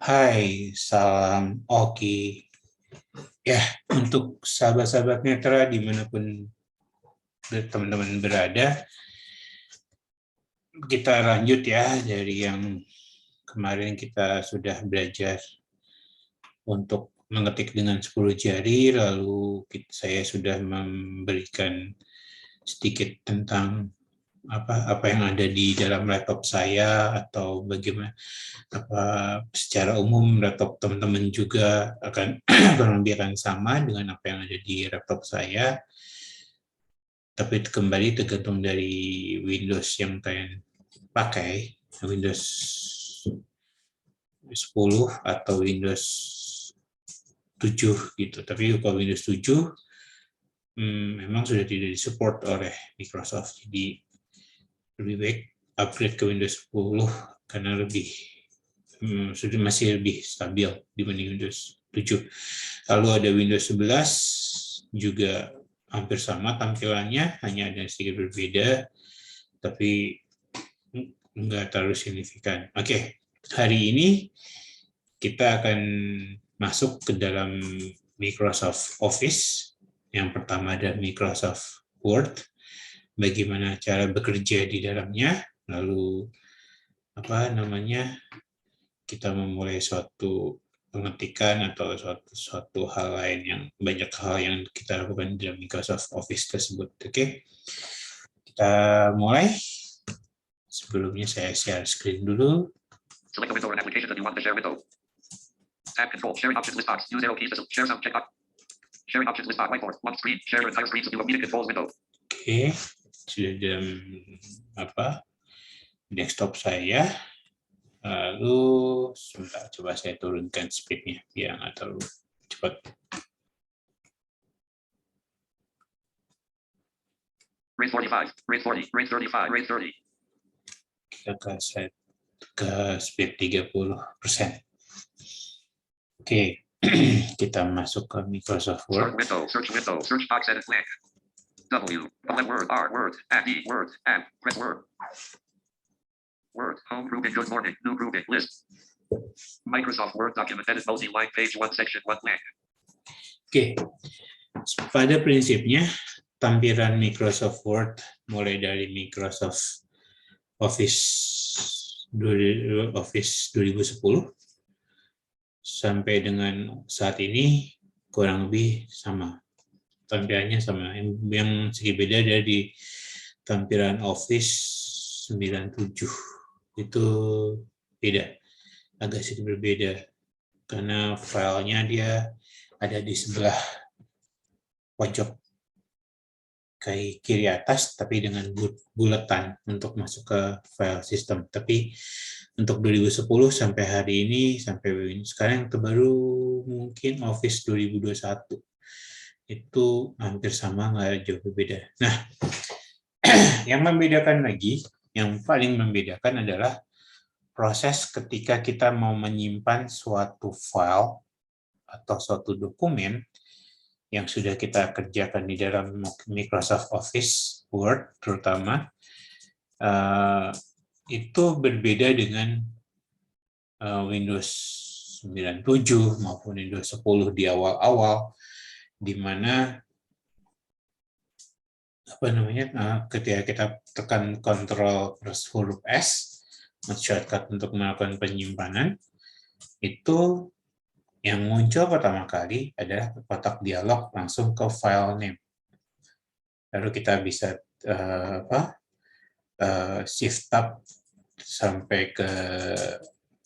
Hai, salam Oki. Ya, untuk sahabat-sahabat Netra dimanapun teman-teman berada, kita lanjut ya dari yang kemarin kita sudah belajar untuk mengetik dengan 10 jari, lalu saya sudah memberikan sedikit tentang apa yang ada di dalam laptop saya atau bagaimana secara umum laptop teman-teman juga akan kurang lebih akan sama dengan apa yang ada di laptop saya, tapi kembali tergantung dari Windows yang kalian pakai, Windows 10 atau Windows 7 gitu. Tapi kalau Windows 7 memang sudah tidak disupport oleh Microsoft, jadi lebih baik upgrade ke Windows 10 karena sudah masih lebih stabil dibanding Windows 7. Lalu ada Windows 11 juga hampir sama tampilannya, hanya ada sedikit berbeda, tapi nggak terlalu signifikan. Oke, hari ini kita akan masuk ke dalam Microsoft Office. Yang pertama ada Microsoft Word, bagaimana cara bekerja di dalamnya, lalu kita memulai suatu pengetikan atau suatu hal lain, yang banyak hal yang kita lakukan di dalam Microsoft Office tersebut. Oke, kita mulai. Sebelumnya saya share screen dulu. Select a window or an application that you want to share window. Tab control, sharing options list box, use arrow keys to share sound check box. Sharing options list box, whiteboard, one screen, share your entire screen to view a meeting controls window. Oke, sudah dalam desktop saya. Lalu sebentar, coba saya turunkan speed-nya biar nggak terlalu cepat. Rate 45, rate 40, rate 35, rate 30. Kita set ke speed 30%. Oke, kita masuk ke Microsoft Word. Search window, search box edit blank. W, Word, R, Word, add D, Word, add, press Word. Word, home grouping, good morning, new grouping, list. Microsoft Word document, edit multi-line, page 1, section 1 blank. Oke, pada prinsipnya tampilan Microsoft Word mulai dari Microsoft Office 2010 sampai dengan saat ini kurang lebih sama. Tampilannya sama. Yang sedikit beda dari tampilan Office 97. Itu beda. Agak sedikit berbeda. Karena filenya dia ada di sebelah pojok kiri atas, tapi dengan bulatan untuk masuk ke file system. Tapi untuk 2010 sampai hari ini, sampai sekarang yang terbaru mungkin Office 2021. Itu hampir sama, nggak jauh berbeda. Nah, yang membedakan lagi, yang paling membedakan adalah proses ketika kita mau menyimpan suatu file atau suatu dokumen yang sudah kita kerjakan di dalam Microsoft Office Word terutama, itu berbeda dengan Windows 97 maupun Windows 10 di awal-awal, di mana ketika kita tekan Ctrl plus huruf S, shortcut untuk melakukan penyimpanan, itu yang muncul pertama kali adalah kotak dialog langsung ke file name. Lalu kita bisa shift tab sampai ke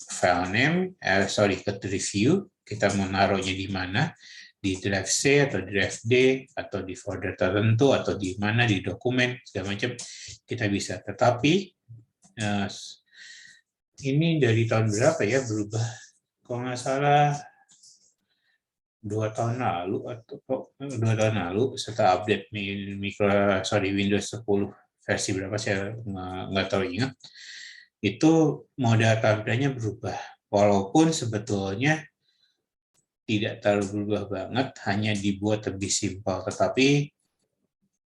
file name, ke review, kita mau naruhnya di mana, di drive C atau drive D, atau di folder tertentu, atau di mana, di dokumen, segala macam, kita bisa. Tetapi, ini dari tahun berapa ya berubah? Kalau nggak salah, 2 tahun lalu, setelah update Windows 10 versi berapa, saya nggak terlalu ingat, itu mode tampilannya berubah. Walaupun sebetulnya tidak terlalu berubah banget, hanya dibuat lebih simpel. Tetapi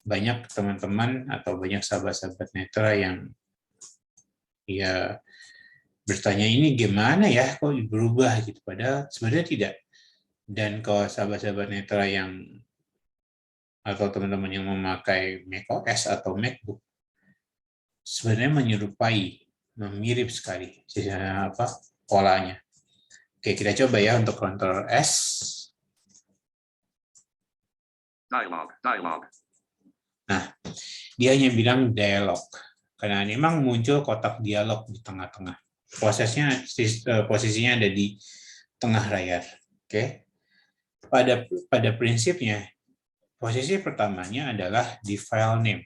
banyak teman-teman atau banyak sahabat-sahabat Netra yang ya bertanya ini gimana ya kok berubah gitu, padahal sebenarnya tidak. Dan kalau sahabat-sahabat netra yang atau teman-teman yang memakai macOS atau MacBook sebenarnya menyerupai, mirip sekali polanya. Oke, kita coba ya untuk Ctrl S. Dialog. Nah, dia hanya bilang dialog karena memang muncul kotak dialog di tengah-tengah. Posisinya ada di tengah layar. Oke. Pada prinsipnya posisi pertamanya adalah di file name.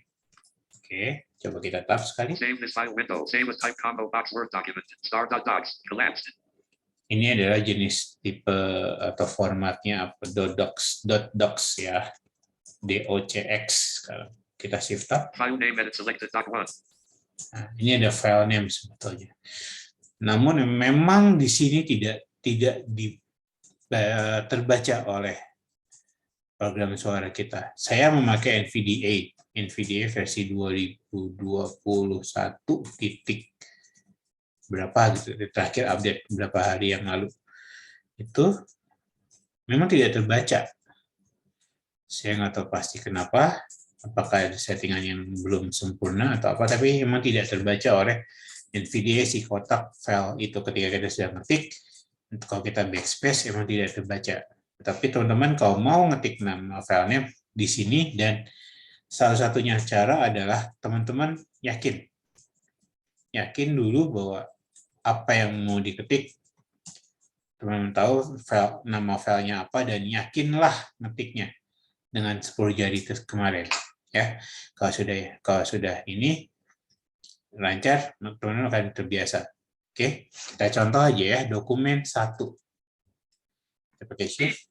Oke, coba kita tab sekali. Save this file window. Save as type combo box Word document. Star.docs. Collapsed. Ini adalah jenis tipe atau formatnya apa? .docs ya. DOCX. Sekarang kita shift tab. File name edit selected doc1. Nah, ini ada file name sebetulnya. Namun memang di sini tidak terbaca oleh program suara kita. Saya memakai NVDA versi 2021 titik berapa gitu, terakhir update beberapa hari yang lalu. Itu memang tidak terbaca. Saya nggak tahu pasti kenapa, apakah ada settingan yang belum sempurna atau apa, tapi memang tidak terbaca oleh NVDA si kotak file itu ketika kita sedang ngetik. Kalau kita backspace memang tidak terbaca. Tapi teman-teman kalau mau ngetik nama filenya di sini, dan salah satunya cara adalah teman-teman yakin dulu bahwa apa yang mau diketik, teman-teman tahu nama filenya apa dan yakinlah ngetiknya dengan 10 jari kemarin ya. Kalau sudah ini lancar, teman-teman akan terbiasa. Oke, kita contoh aja ya, dokumen 1. Kita pakai shift.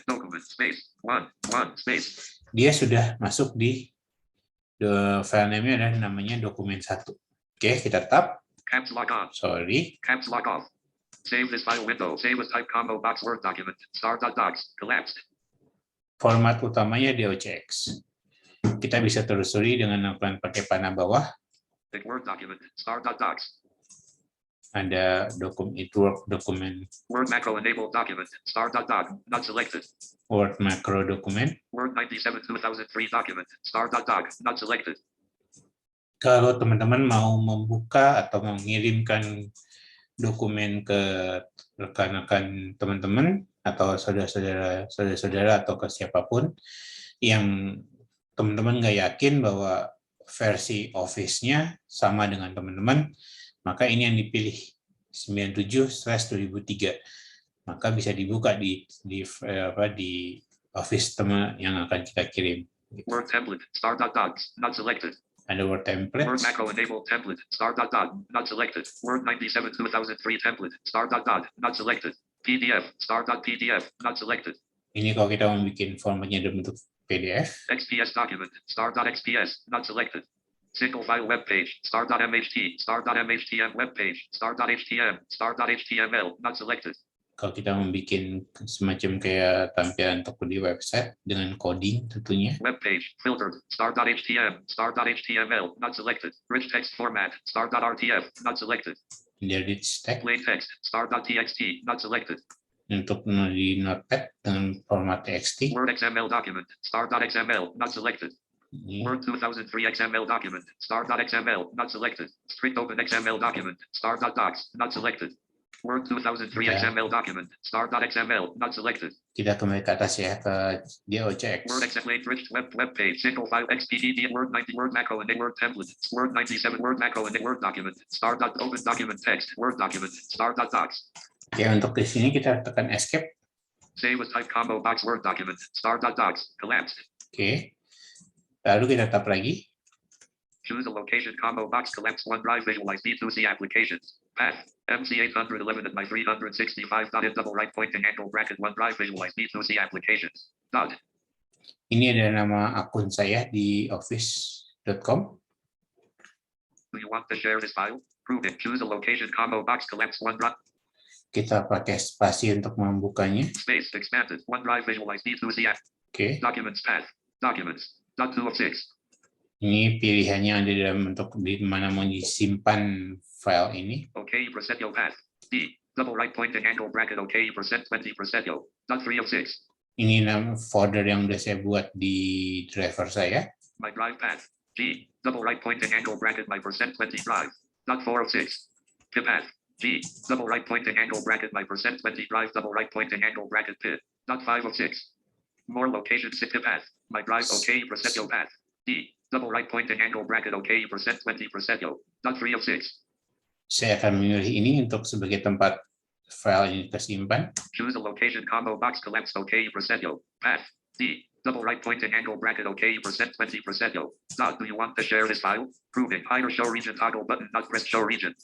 Document space 1 space. Dia sudah masuk di file name-nya dan namanya dokumen 1. Oke, kita tab. Caps lock on. Sorry. Caps lock off. Save this file window. Save as type combo box Word document. Star.docs. Collapsed. Format utamanya DOCX. Kita bisa telusuri dengan pakai panah bawah. Word document. Star.docs. Ada dokumen. Word macro enabled document. Star.doc. Not selected. Word macro dokumen. Word 97 2003 document. Star.doc. Not selected. Kalau teman-teman mau membuka atau mengirimkan dokumen ke rekan-rekan teman-teman atau saudara-saudara atau ke siapapun yang teman-teman nggak yakin bahwa versi Office-nya sama dengan teman-teman, maka ini yang dipilih 97/2003. Maka bisa dibuka di Office teman yang akan kita kirim. Word template. Star.docs. Not selected. Ada Word template. Word macro enabled template. Star.doc. Not selected. Word 97 2003 template. Star.doc. Not selected. PDF. Star.pdf. Not selected. Ini kalau kita mau bikin formatnya dalam bentuk PDF. XPS document. Star.xps. Not selected. Single file web page. Star.mht. Star.mhtm web page. Star.htm. Star.html. Not selected. Kalau kita membuat semacam kayak tampilan toko di website dengan coding tentunya. Web page filtered. Star.htm. Star.html. Not selected. Rich text format. Star.rtf. Not selected. Rich text. Plain text. Star.txt. Not selected. Untuk di Notepad dengan format TXT. Word XML document. Star.xml. Not selected. Word 2003 XML document. Star.xml. Not selected. Strict open XML document. Star.docs. Not selected. Word 2003 XML document. Star.xml. Not selected. Kita kembali ke atas ya, ke DOCX. Word XML rich web page. Single file XPDD. Word 90. Word macro and Word template. Word 97. Word macro and Word document. Star.open document text. Word document. Star.docs. Ya, untuk di sini kita tekan escape. Save as type combo box Word document. Star.docs. Collapsed. Oke. Lalu kita tap lagi. Choose a location combo box. Collapse OneDrive. Visualize D2C applications. Path. MC811 at my 365. Dot in double right pointing angle bracket OneDrive. Visualize D2C applications. Dot. Ini adalah nama akun saya di office.com. Do you want to share this file? Prove it. Choose a location combo box. Collapse OneDrive. Kita pakai spasi untuk membukanya. Space expanded. OneDrive visualize D2C app. Oke. Documents path. Documents. .2 of 6. Ini pilihannya ada dalam bentuk di mana mau disimpan file ini. OK percentile path. D. Double right pointing angle bracket OK %20 percentile. Not 3 of 6. Ini folder yang udah saya buat di driver saya. My drive path. G. Double right pointing angle bracket my %20 drive. Not 4 of 6. Pip path. G. Double right pointing angle bracket my %20 drive. Double right pointing angle bracket pip. Not 5 of 6. More locations pip path. My drive OK percentile path. D. Double right pointing angle bracket OK %20 percentile. Not 3 of 6. Saya akan memilih ini untuk sebagai tempat file ini tersimpan. Choose a location combo box collapse OK percentile. Path. D. Double right pointing angle bracket OK %20 percentile. Dot. Do you want to share this file? Proving hide or show region toggle button. Not press show region.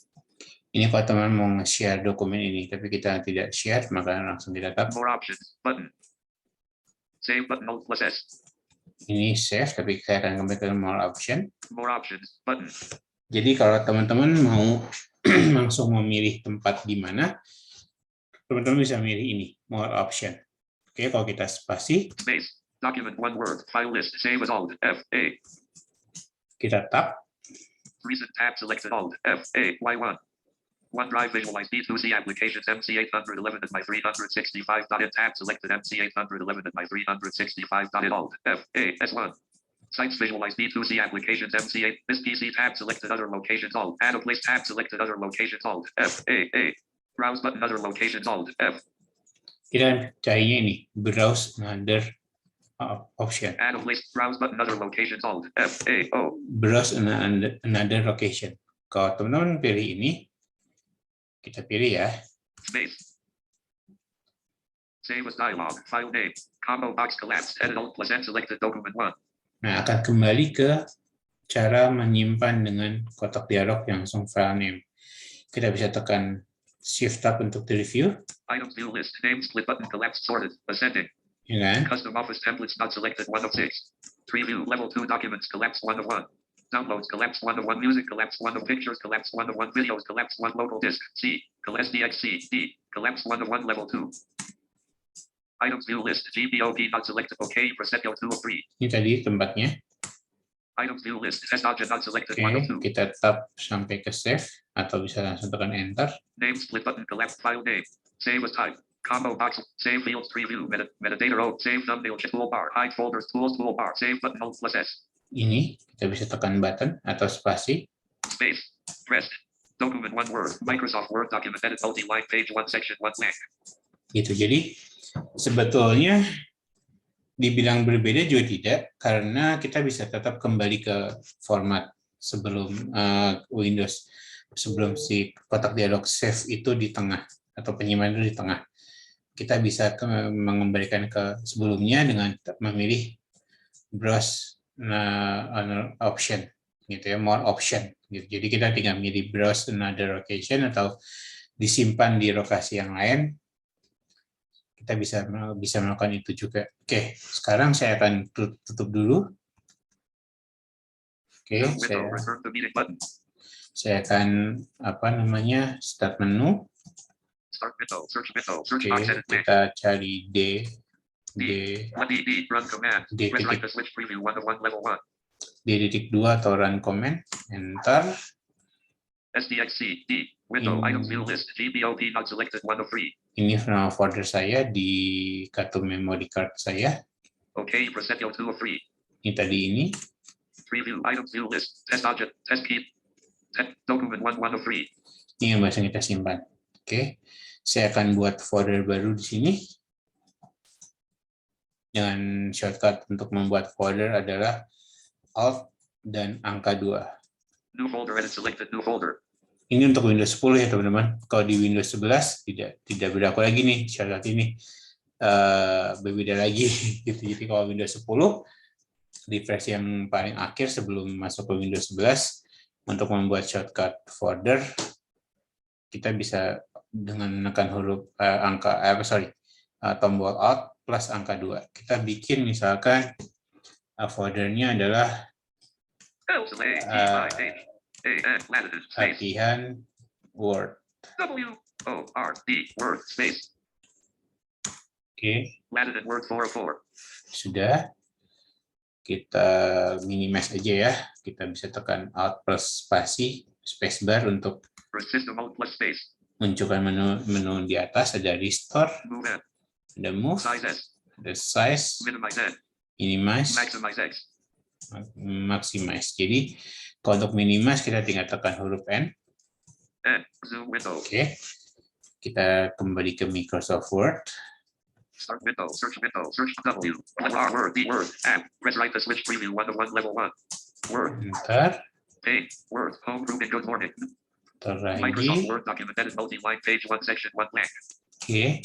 Ini kalau teman mau share dokumen ini, tapi kita tidak share, maka langsung kita tap. More options button. Save button Alt plus S. Ini save, tapi saya akan kembali ke more option. More options button. Jadi kalau teman-teman mau langsung memilih tempat di mana, teman-teman bisa milih ini, more option. Oke, kalau kita spasi, Space. Document one word. File list. Save as Alt F A. kita tap. Recent tab selected Alt F A Y1. OneDrive visualize D2C applications MC811 at my 365.in tab selected MC811 at my 365.in Alt F A S1. Sites visualize D2C applications MC8. This PC tab selected other locations Alt. Add a place tab selected other locations Alt F A A. Browse button other locations Alt F. Kita carinya ini, browse another option. Add a place browse button other locations Alt F A O. Browse another location. Kalau teman-teman pilih ini, kita pilih ya. Space. Save as dialog. File name. Combo box collapsed. Edit Alt plus N selected document 1. Nah, akan kembali ke cara menyimpan dengan kotak dialog yang langsung file name. Kita bisa tekan Shift Tab untuk review. Items view list. Name split button collapsed sorted. Ascending. Ya kan? Custom office templates not selected 1 of 6. Preview level 2 documents collapsed 1 of 1. Downloads collapsed 1 of 1. Music collapsed 1 of pictures collapsed 1 of 1. Videos collapsed 1 local disk. C. SDXC. D. Collapsed 1 of 1 level 2. Items view list. GPOP not selected. OK. Percentile 2 of 3. Ini tadi tempatnya. Items view list. Test object not selected. Oke, 1 of 2. kita tap sampai ke save atau bisa langsung tekan enter. Name split button collapsed file name. Save as type. Combo box. Save fields preview. Metadata row. Save thumbnail toolbar. Hide folders tools toolbar. Save button Alt plus S. Ini kita bisa tekan button atau spasi. Space. Pressed. Document 1 word. Microsoft Word document edit multi-line page 1 section 1 blank. Gitu. Jadi sebetulnya dibilang berbeda juga tidak, karena kita bisa tetap kembali ke format sebelum Windows, sebelum si kotak dialog save itu di tengah atau penyimpanan itu di tengah. Kita bisa mengembalikan ke sebelumnya dengan memilih browse option, gitu ya, more option. Gitu. Jadi kita tinggal milih browse another location atau disimpan di lokasi yang lain. Kita bisa melakukan itu juga. Oke, sekarang saya akan tutup dulu. Oke, saya akan start menu. Oke, kita cari D titik 2 atau run command, enter. SDXC D window items view list GBOP not selected 1 of 3. Ini nama folder saya di kartu memory card saya. OK, percentile 2 of 3. Ini tadi ini. Preview items view list test object test key document 1 of 3. Ini yang biasa kita simpan. Oke, saya akan buat folder baru di sini. Dengan shortcut untuk membuat folder adalah Alt dan angka 2. New folder edit selected new folder. Ini untuk Windows 10 ya teman-teman. Kalau di Windows 11 tidak berlaku lagi nih syarat ini, berbeda lagi gitu. Jadi kalau Windows 10 di versi yang paling akhir sebelum masuk ke Windows 11 untuk membuat shortcut folder, kita bisa dengan menekan huruf tombol Alt plus angka 2. Kita bikin misalkan foldernya adalah latihan Word. WORD Word space. Oke. Latihan Word 404. Sudah. kita minimize aja ya. Kita bisa tekan Alt plus spasi, spacebar untuk System Alt plus space. munculkan menu di atas. Ada restore, Move N. ada move, Size S. ada size, Minimize N. minimize, Maximize X. maximize. Jadi kalau untuk minimize kita tinggal tekan huruf N. N. Zoom window. Oke. Kita kembali ke Microsoft Word. Start window. Search window. Search W. R word. D word. Add. Press right to switch preview 1 to 1 level 1. Word. Enter. A. Word. Home group and good morning. Enter Microsoft lagi. Word document edit multi-line page 1 section 1 blank. Oke.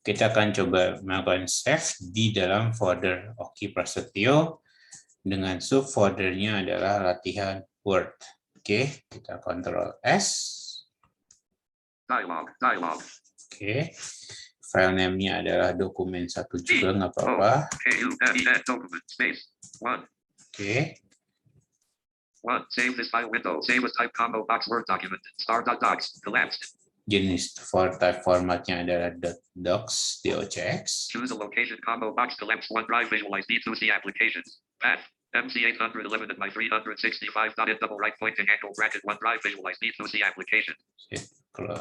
Kita akan coba melakukan save di dalam folder Oki Prasetyo dengan subfoldernya adalah latihan Word. Oke, kita Ctrl S. Dialog. Oke. File name-nya adalah dokumen 1 juga, nggak apa-apa. Document space 1. Oke. 1. Save this file window. Save as type combo box Word document. Star.docs. Collapsed. Jenis type formatnya adalah .docs, docx. Choose a location combo box collapse OneDrive visualize D2C applications. Path. MC811 at my 365. Double right pointing angle bracket OneDrive visualize D2C application.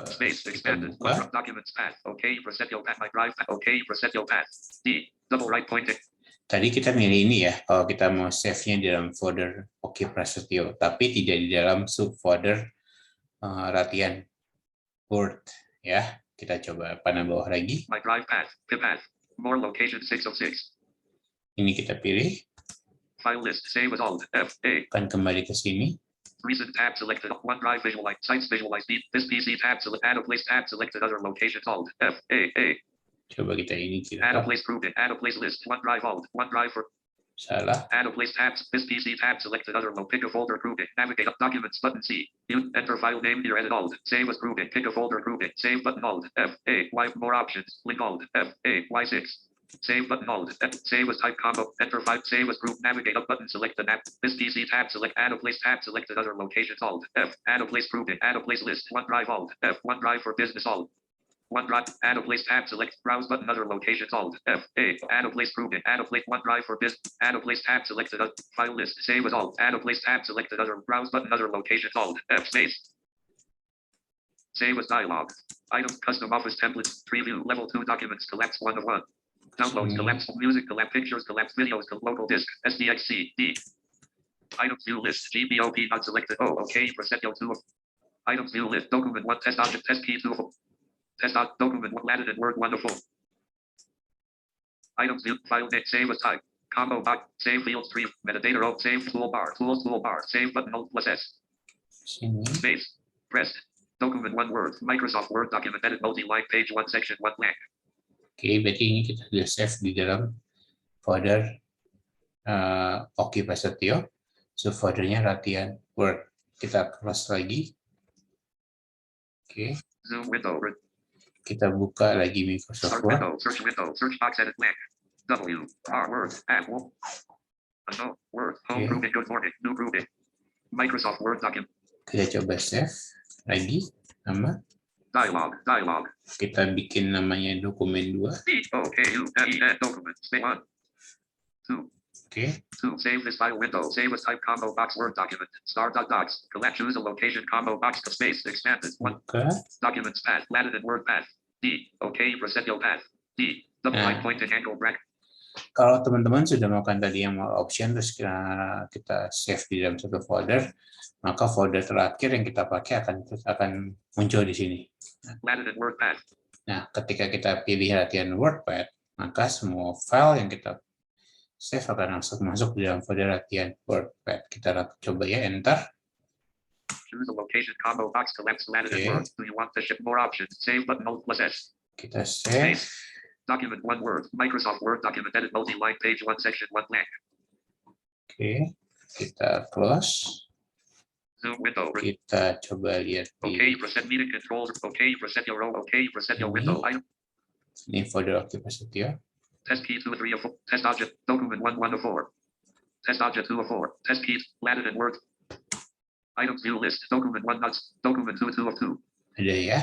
Space expanded. OneDrive documents path. OK. Preset your path. My drive path. OK. Preset your path. D. Double right pointing. Tadi kita milih ini ya, kalau kita mau save-nya di dalam folder Oki Prasetyo, tapi tidak di dalam subfolder latihan Word ya. Kita coba panah bawah lagi. My drive path. Path. More location 606. Ini kita pilih. File list. Save as alt. F. A. Akan kembali ke sini. Recent tab selected. OneDrive visualize. Sites visualize. This PC tab select. Add a place tab selected. Other locations alt. F. A. Coba kita ini Add a kita place group. Add a place list. OneDrive alt. OneDrive for. salah. Add a place tabs. This PC tab selected. Other low. Pick a folder grouping. Navigate up documents button C. You enter file name here. Edit alt. Save as grouping. Pick a folder grouping. Save button alt. F. A. Y. More options. Link alt. F. A. Y6. Save button alt. F. Save as type combo. Enter file. Save as group. Navigate up button. Select the app. This PC tab select. Add a place tab selected. Other locations alt. F. Add a place grouping. Add a place list. OneDrive alt. F. OneDrive for business alt. OneDrive, add a place tab, select browse button, other locations, alt, F, A, add a place grouping, add a place OneDrive for business, add a place tab, selected file list, save as alt, add a place tab, selected other browse button, other locations, alt, F space. Save as dialog. Items, custom office templates, preview, level 2 documents, collapse 1 to 1. Downloads, collapse music, collapse pictures, collapse videos, local disk, SDXC, D. Items view list, GBOP not selected, O, OK, Presetio 2. Items view list, document 1, test object, test key 2. Test out document 1 added in Word wonderful. Items view file name save as type. Combo box save fields 3 metadata row save toolbar toolbar save button alt plus S. Sini. Space pressed. Document 1 Word Microsoft Word document edit multi-line page 1 section 1 blank. Oke, berarti ini kita sudah save di dalam folder Oki Prasetyo. Subfoldernya latihan Word. Kita close lagi. Oke. Zoom window. Kita buka lagi Microsoft Start Word. window, search box edit blank. W, R, Word, add, Word, home grouping, good morning, new grouping. Microsoft Word document. Kita coba save lagi nama. Dialog. Kita bikin namanya dokumen 2. D-O-K-U-M-E-N, document, space 1. 2. Oke. 2. Save this file window. Save as type combo box Word document. Star.docs. Collect choose a location combo box to space expanded. 1. Buka. Documents path. Added in Word path. D. OK. Presetio path. D. Double right pointing angle bracket. Kalau teman-teman sudah melakukan tadi yang more option, terus kita save di dalam satu folder, maka folder terakhir yang kita pakai akan muncul di sini. Added in Word path. Nah, ketika kita pilih latihan WordPad, maka semua file yang kita save akan langsung masuk di dalam folder latihan WordPad. Kita coba ya, enter. Choose a location combo box collapse added in Word. Do you want to ship more options? Save button alt plus S. Kita save. Document 1 Word. Microsoft Word document edit multi-line page 1 section 1 blank. Oke, kita close. Zoom window. Kita coba lihat di OK, preset meeting controls. OK, preset your row. OK, preset your window. Item. Ini folder Oki Prasetyo. Test key 2 3 4. Test object. Document 1 1 to 4. Test object 2 of 4. Test keys. Added in Word. Items view list. Document 1 nuts. Document 2 2 of 2. Ada ya.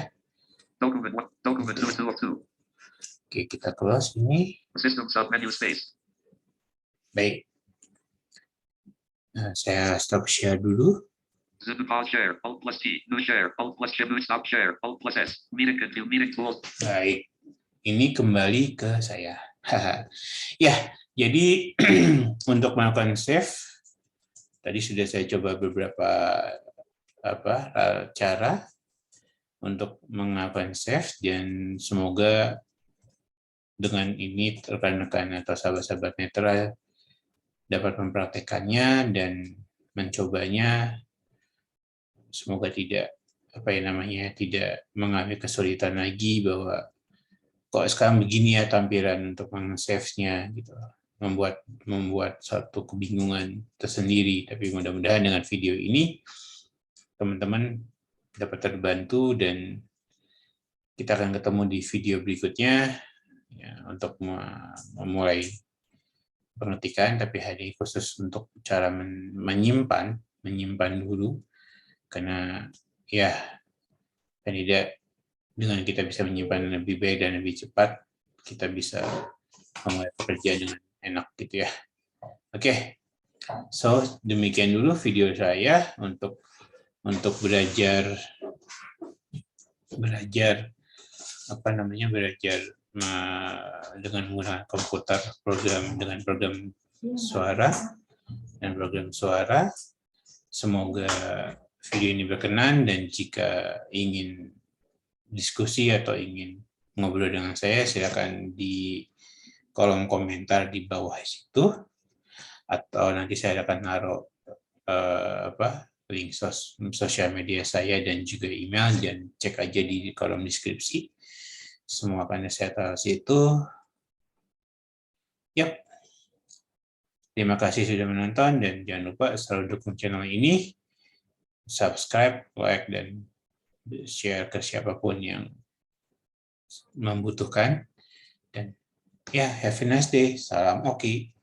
Document 1. Document 2 2 of 2. Oke, kita close ini. System submenu space. Baik. Saya stop share dulu. Zoom pause share, Alt plus T, new share, Alt plus Shift, stop share, Alt plus S, meeting continue, meeting tools. Baik, ini kembali ke saya. Ya, jadi untuk melakukan save, tadi sudah saya coba beberapa cara untuk melakukan save, dan semoga dengan ini rekan-rekan atau sahabat-sahabat netra dapat mempraktekannya dan mencobanya. Semoga tidak tidak mengalami kesulitan lagi bahwa kok sekarang begini ya tampilan untuk meng-save-nya gitu. Membuat satu kebingungan tersendiri. Tapi mudah-mudahan dengan video ini teman-teman dapat terbantu, dan kita akan ketemu di video berikutnya ya, untuk memulai pengetikan, tapi hari ini khusus untuk cara menyimpan dulu, karena ya tidak dengan kita bisa menyimpan lebih baik dan lebih cepat, kita bisa memulai pekerjaan dengan enak gitu ya. Oke, so demikian dulu video saya untuk belajar dengan menggunakan komputer, dengan program suara dan program suara. Semoga video ini berkenan, dan jika ingin diskusi atau ingin ngobrol dengan saya, silakan di kolom komentar di bawah situ, atau nanti saya akan naruh link sosial media saya dan juga email, dan cek aja di kolom deskripsi. Semua akan saya taruh situ. Yap. Terima kasih sudah menonton, dan jangan lupa selalu dukung channel ini, subscribe, like, dan share ke siapapun yang membutuhkan. Dan ya, have a nice day. Salam Oki.